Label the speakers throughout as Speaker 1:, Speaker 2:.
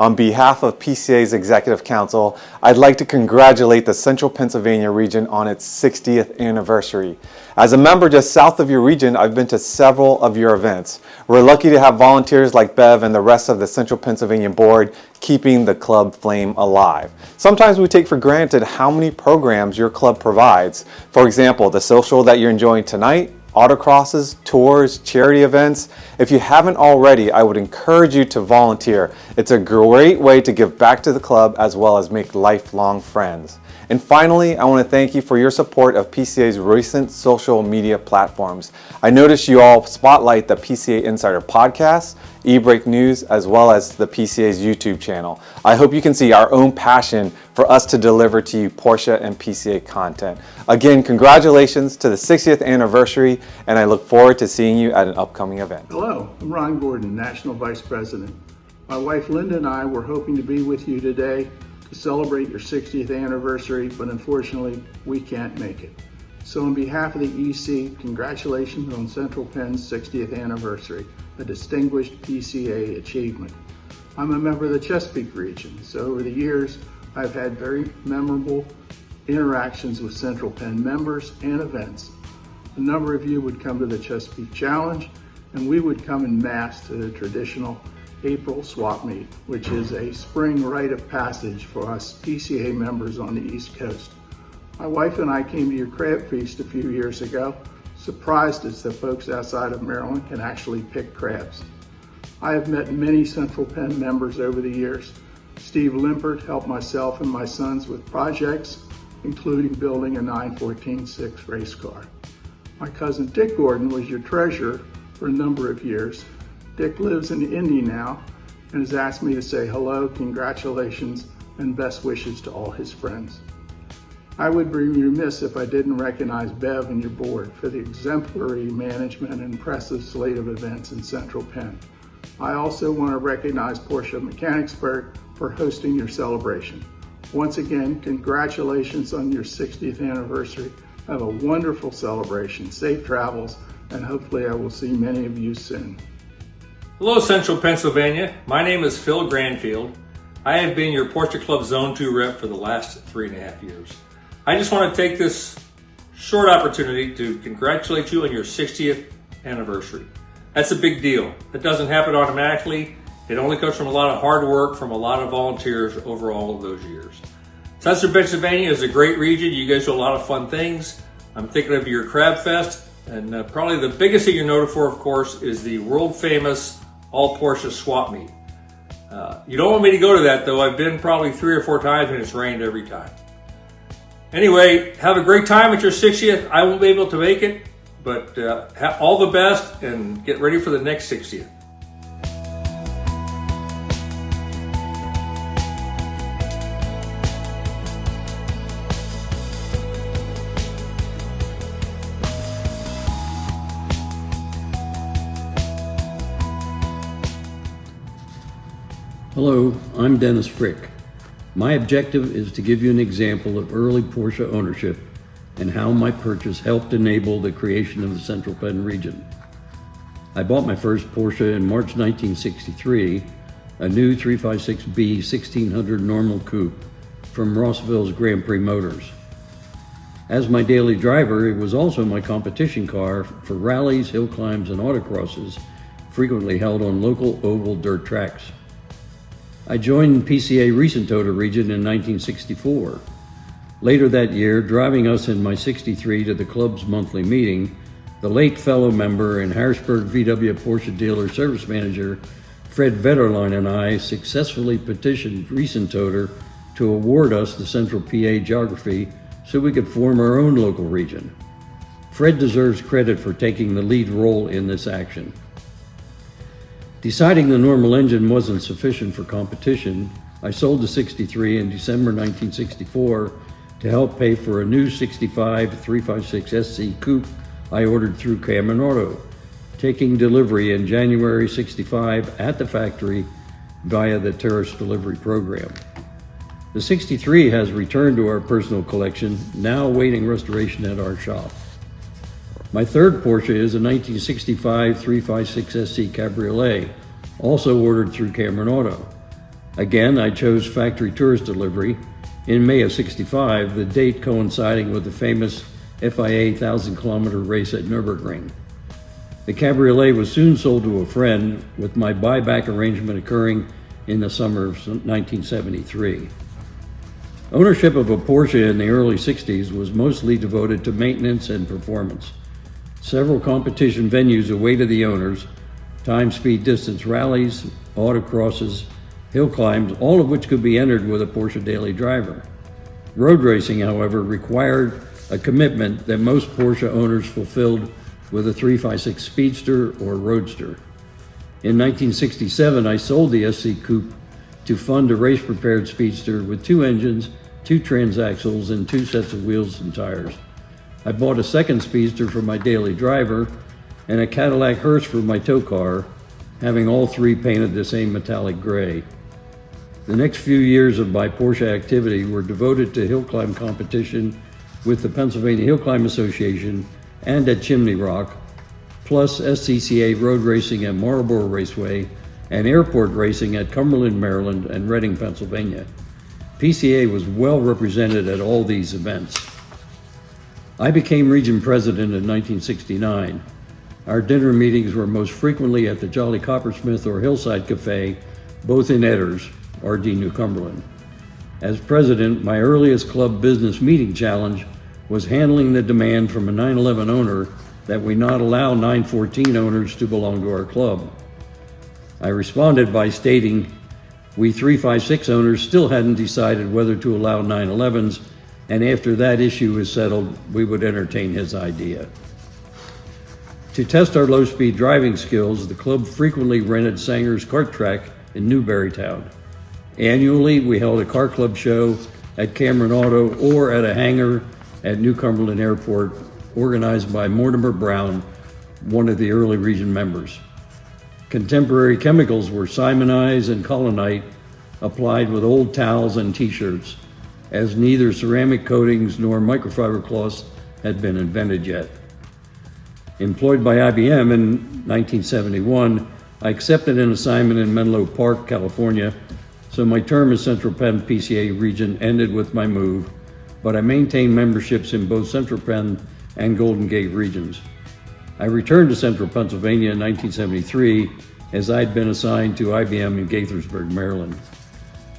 Speaker 1: On behalf of PCA's Executive Council, I'd like to congratulate the Central Pennsylvania region on its 60th anniversary. As a member just south of your region, I've been to several of your events. We're lucky to have volunteers like Bev and the rest of the Central Pennsylvania board keeping the club flame alive. Sometimes we take for granted how many programs your club provides. For example, the social that you're enjoying tonight, autocrosses, tours, charity events. If you haven't already, I would encourage you to volunteer. It's a great way to give back to the club as well as make lifelong friends. And finally, I want to thank you for your support of PCA's recent social media platforms. I noticed you all spotlight the PCA Insider podcast, eBreak News, as well as the PCA's YouTube channel. I hope you can see our own passion for us to deliver to you Porsche and PCA content. Again, congratulations to the 60th anniversary, and I look forward to seeing you at an upcoming event.
Speaker 2: Hello, I'm Ron Gordon, National Vice President. My wife Linda and I were hoping to be with you today to celebrate your 60th anniversary, but unfortunately, we can't make it. So on behalf of the EC, congratulations on Central Penn's 60th anniversary, a distinguished PCA achievement. I'm a member of the Chesapeake region, so over the years, I've had very memorable interactions with Central Penn members and events. A number of you would come to the Chesapeake Challenge, and we would come en masse to the traditional April swap meet, which is a spring rite of passage for us PCA members on the East Coast. My wife and I came to your crab feast a few years ago, surprised us that folks outside of Maryland can actually pick crabs. I have met many Central Penn members over the years. Steve Limpert helped myself and my sons with projects, including building a 914-6 race car. My cousin Dick Gordon was your treasurer for a number of years. Dick lives in Indy now and has asked me to say hello, congratulations, and best wishes to all his friends. I would be remiss if I didn't recognize Bev and your board for the exemplary management and impressive slate of events in Central Penn. I also want to recognize Porsche Mechanicsburg for hosting your celebration. Once again, congratulations on your 60th anniversary. Have a wonderful celebration, safe travels, and hopefully I will see many of you soon.
Speaker 3: Hello Central Pennsylvania, my name is Phil Granfield. I have been your Porsche Club Zone 2 rep for the last 3.5 years. I just want to take this short opportunity to congratulate you on your 60th anniversary. That's a big deal. It doesn't happen automatically. It only comes from a lot of hard work from a lot of volunteers over all of those years. Central Pennsylvania is a great region. You guys do a lot of fun things. I'm thinking of your Crab Fest, and probably the biggest thing you're noted for, of course, is the world famous all Porsche swap meet. You don't want me to go to that though. I've been probably 3 or 4 times and it's rained every time. Anyway, have a great time at your 60th. I won't be able to make it, but all the best and get ready for the next 60th.
Speaker 4: Hello, I'm Dennis Frick. My objective is to give you an example of early Porsche ownership and how my purchase helped enable the creation of the Central Penn region. I bought my first Porsche in March 1963, a new 356B 1600 normal coupe from Rossville's Grand Prix Motors. As my daily driver, it was also my competition car for rallies, hill climbs, and autocrosses, frequently held on local oval dirt tracks. I joined PCA Recent-Toda region in 1964. Later that year, driving us in my 63 to the club's monthly meeting, the late fellow member and Harrisburg VW Porsche dealer service manager, Fred Vetterlein, and I successfully petitioned Recent-Toda to award us the Central PA geography so we could form our own local region. Fred deserves credit for taking the lead role in this action. Deciding the normal engine wasn't sufficient for competition, I sold the 63 in December 1964 to help pay for a new 65 356 SC coupe I ordered through Cameron Auto, taking delivery in January 65 at the factory via the terrace delivery program. The 63 has returned to our personal collection, now awaiting restoration at our shop. My third Porsche is a 1965 356 SC Cabriolet, also ordered through Cameron Auto. Again, I chose factory tourist delivery in May of '65, the date coinciding with the famous FIA 1,000-kilometer race at Nürburgring. The cabriolet was soon sold to a friend, with my buyback arrangement occurring in the summer of 1973. Ownership of a Porsche in the early 60s was mostly devoted to maintenance and performance. Several competition venues awaited the owners: time, speed, distance rallies, autocrosses, hill climbs, all of which could be entered with a Porsche daily driver. Road racing, however, required a commitment that most Porsche owners fulfilled with a 356 Speedster or Roadster. In 1967, I sold the SC Coupe to fund a race-prepared Speedster with 2 engines, 2 transaxles, and 2 sets of wheels and tires. I bought a second Speedster for my daily driver and a Cadillac hearse for my tow car, having all 3 painted the same metallic gray. The next few years of my Porsche activity were devoted to hill climb competition with the Pennsylvania Hill Climb Association and at Chimney Rock, plus SCCA road racing at Marlboro Raceway and airport racing at Cumberland, Maryland and Reading, Pennsylvania. PCA was well represented at all these events. I became region president in 1969. Our dinner meetings were most frequently at the Jolly Coppersmith or Hillside Cafe, both in Edders, RD New Cumberland. As president, my earliest club business meeting challenge was handling the demand from a 911 owner that we not allow 914 owners to belong to our club. I responded by stating we 356 owners still hadn't decided whether to allow 911s, and after that issue is settled, we would entertain his idea. To test our low-speed driving skills, the club frequently rented Sanger's Kart Track in Newberrytown. Annually, we held a car club show at Cameron Auto or at a hangar at New Cumberland Airport, organized by Mortimer Brown, one of the early region members. Contemporary chemicals were Simonize and Colonite, applied with old towels and t-shirts, as neither ceramic coatings nor microfiber cloths had been invented yet. Employed by IBM in 1971, I accepted an assignment in Menlo Park, California, so my term as Central Penn PCA region ended with my move, but I maintained memberships in both Central Penn and Golden Gate regions. I returned to Central Pennsylvania in 1973 as I'd been assigned to IBM in Gaithersburg, Maryland.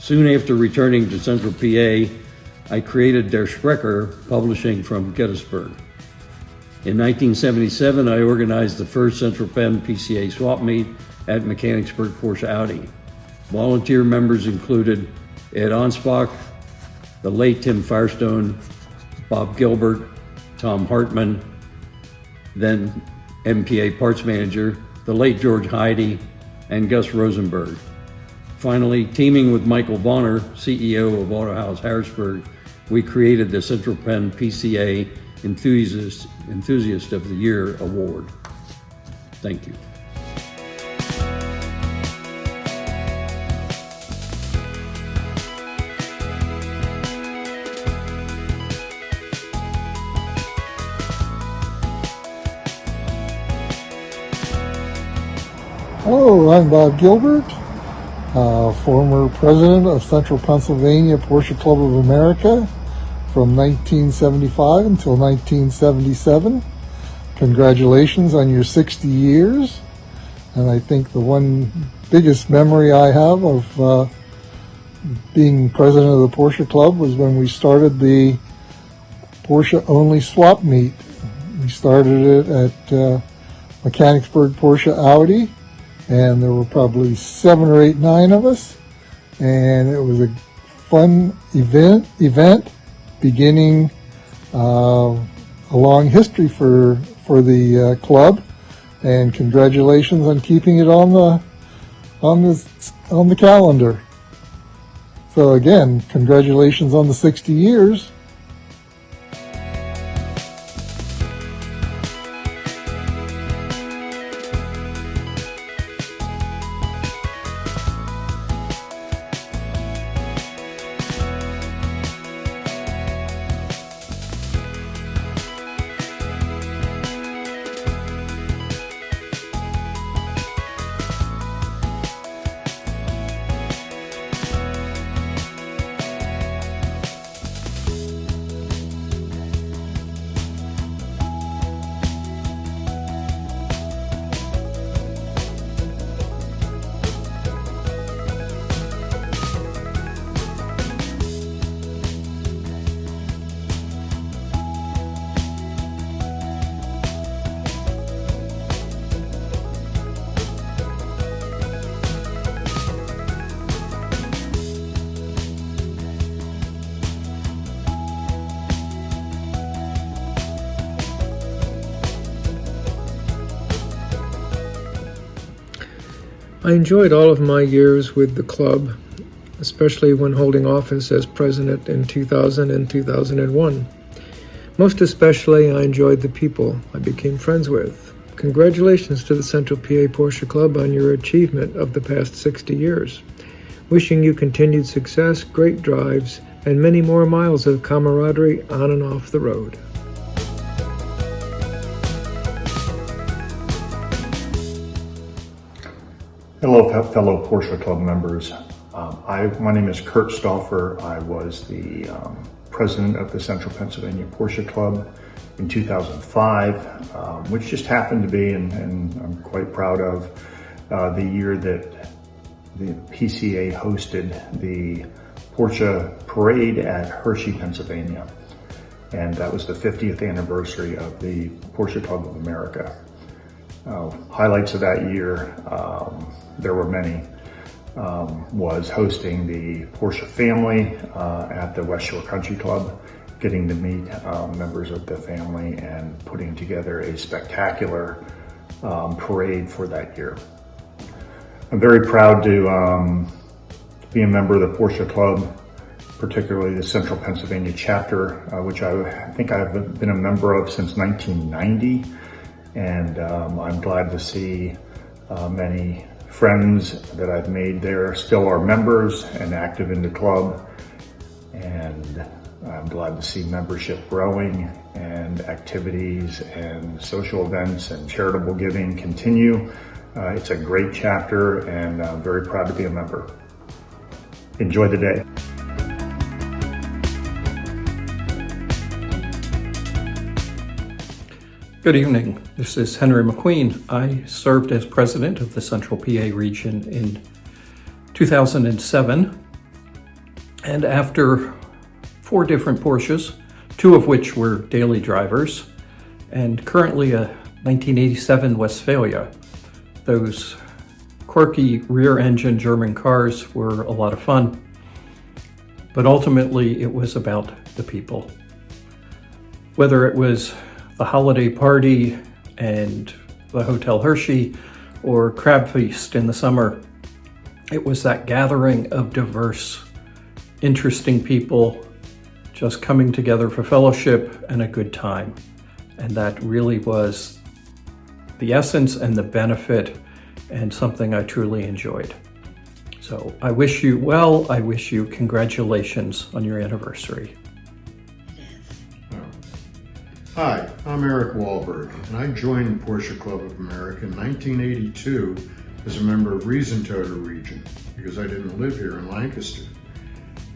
Speaker 4: Soon after returning to Central PA, I created Der Sprecher Publishing from Gettysburg. In 1977, I organized the first Central Penn PCA swap meet at Mechanicsburg Porsche Audi. Volunteer members included Ed Onspach, the late Tim Firestone, Bob Gilbert, Tom Hartman, then MPA parts manager, the late George Heide, and Gus Rosenberg. Finally, teaming with Michael Bonner, CEO of Auto House Harrisburg, we created the Central Penn PCA Enthusiast of the Year Award. Thank you.
Speaker 5: Hello, I'm Bob Gilbert, former president of Central Pennsylvania Porsche Club of America from 1975 until 1977. Congratulations on your 60 years. And I think the one biggest memory I have of being president of the Porsche Club was when we started the Porsche only swap meet. We started it at Mechanicsburg Porsche Audi, and there were probably 7 or 8, 9 of us, and it was a fun event beginning a long history for the club, and congratulations on keeping it on the calendar. So again, congratulations on the 60 years.
Speaker 6: I enjoyed all of my years with the club, especially when holding office as president in 2000 and 2001. Most especially, I enjoyed the people I became friends with. Congratulations to the Central PA Porsche Club on your achievement of the past 60 years. Wishing you continued success, great drives, and many more miles of camaraderie on and off the road.
Speaker 7: Hello, fellow Porsche Club members. My name is Kurt Stauffer. I was the president of the Central Pennsylvania Porsche Club in 2005, which just happened to be, and I'm quite proud of, the year that the PCA hosted the Porsche Parade at Hershey, Pennsylvania. And that was the 50th anniversary of the Porsche Club of America. Highlights of that year, there were many, was hosting the Porsche family at the West Shore Country Club, getting to meet members of the family and putting together a spectacular parade for that year. I'm very proud to be a member of the Porsche Club, particularly the Central Pennsylvania chapter, which I think I've been a member of since 1990. And I'm glad to see many friends that I've made there still are members and active in the club. And I'm glad to see membership growing and activities and social events and charitable giving continue. It's a great chapter, and I'm very proud to be a member. Enjoy the day.
Speaker 8: Good evening. This is Henry McQueen. I served as president of the Central PA region in 2007. And after 4 different Porsches, 2 of which were daily drivers, and currently a 1987 Westphalia, those quirky rear-engine German cars were a lot of fun. But ultimately, it was about the people. Whether it was the holiday party and the Hotel Hershey or Crab Feast in the summer, it was that gathering of diverse, interesting people just coming together for fellowship and a good time. And that really was the essence and the benefit, and something I truly enjoyed. So I wish you well. I wish you congratulations on your anniversary.
Speaker 9: Hi, I'm Eric Wahlberg, and I joined the Porsche Club of America in 1982 as a member of Riesentoter region because I didn't live here in Lancaster.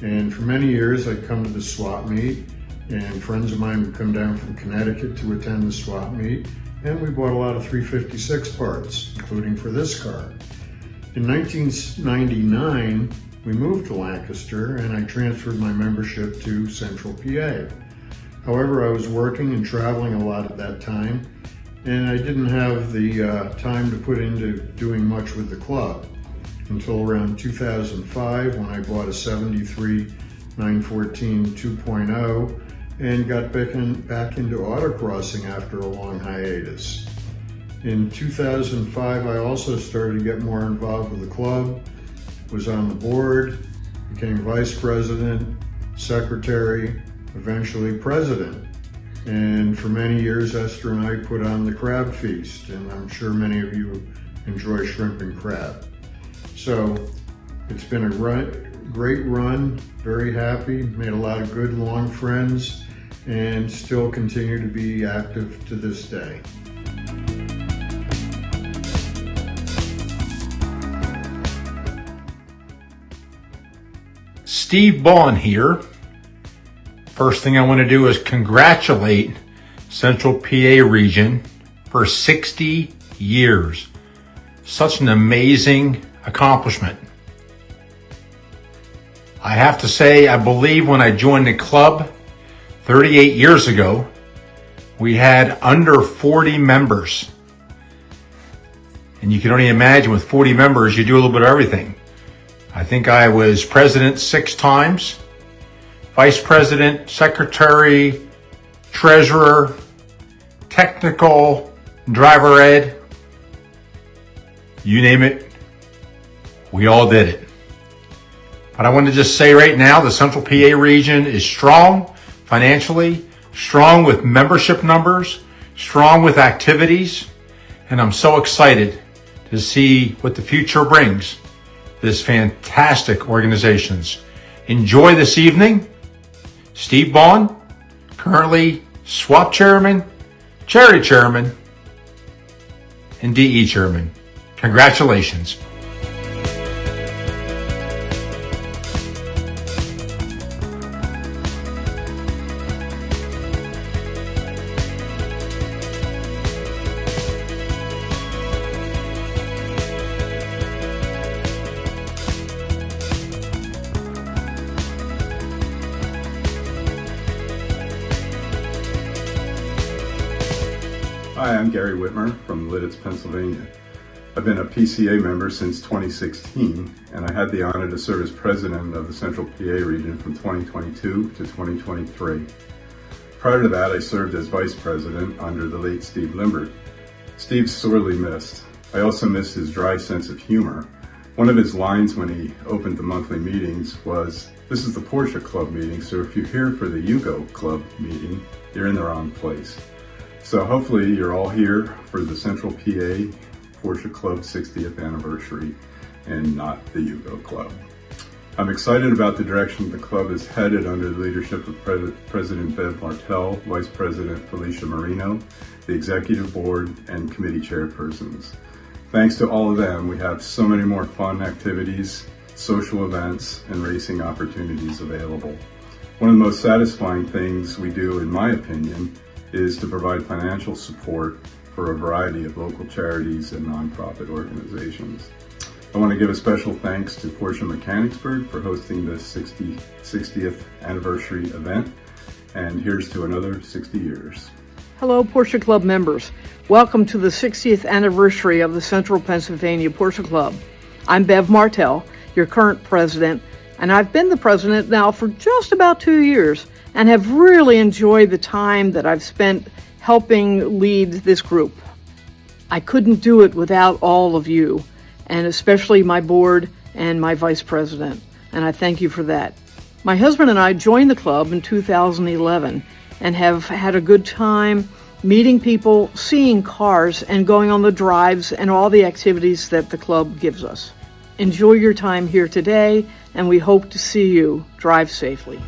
Speaker 9: And for many years I'd come to the swap meet, and friends of mine would come down from Connecticut to attend the swap meet, and we bought a lot of 356 parts, including for this car. In 1999, we moved to Lancaster, and I transferred my membership to Central PA. However, I was working and traveling a lot at that time, and I didn't have the time to put into doing much with the club until around 2005, when I bought a 73 914 2.0 and got back into autocrossing after a long hiatus. In 2005, I also started to get more involved with the club, was on the board, became vice president, secretary, eventually president. And for many years, Esther and I put on the Crab Feast, and I'm sure many of you enjoy shrimp and crab. So it's been a great run, very happy, made a lot of good long friends, and still continue to be active to this day.
Speaker 10: Steve Bond here. First thing I want to do is congratulate Central PA region for 60 years. Such an amazing accomplishment. I have to say, I believe when I joined the club 38 years ago, we had under 40 members. And you can only imagine with 40 members, you do a little bit of everything. I think I was president 6 times, vice president, secretary, treasurer, technical, driver ed, you name it, We all did it. But I want to just say right now, the Central PA region is strong financially, strong with membership numbers, strong with activities, and I'm so excited to see what the future brings. This fantastic organizations. Enjoy this evening. Steve Bond, currently SWAP Chairman, Charity Chairman, and DE Chairman. Congratulations.
Speaker 11: Hi, I'm Gary Whitmer from Lidditz, Pennsylvania. I've been a PCA member since 2016, and I had the honor to serve as president of the Central PA region from 2022 to 2023. Prior to that, I served as vice president under the late Steve Limbert. Steve's sorely missed. I also missed his dry sense of humor. One of his lines when he opened the monthly meetings was, "This is the Porsche Club meeting, so if you're here for the Yugo Club meeting, you're in the wrong place." So hopefully you're all here for the Central PA Porsche Club 60th anniversary and not the Yugo Club. I'm excited about the direction the club is headed under the leadership of President Bev Martell, Vice President Felicia Marino, the Executive Board, and committee chairpersons. Thanks to all of them, we have so many more fun activities, social events, and racing opportunities available. One of the most satisfying things we do, in my opinion, is to provide financial support for a variety of local charities and nonprofit organizations. I want to give a special thanks to Porsche Mechanicsburg for hosting this 60th anniversary event, and here's to another 60 years.
Speaker 12: Hello, Porsche Club members. Welcome to the 60th anniversary of the Central Pennsylvania Porsche Club. I'm Bev Martell, your current president, and I've been the president now for just about 2 years and have really enjoyed the time that I've spent helping lead this group. I couldn't do it without all of you, and especially my board and my vice president, and I thank you for that. My husband and I joined the club in 2011 and have had a good time meeting people, seeing cars, and going on the drives and all the activities that the club gives us. Enjoy your time here today, and we hope to see you drive safely.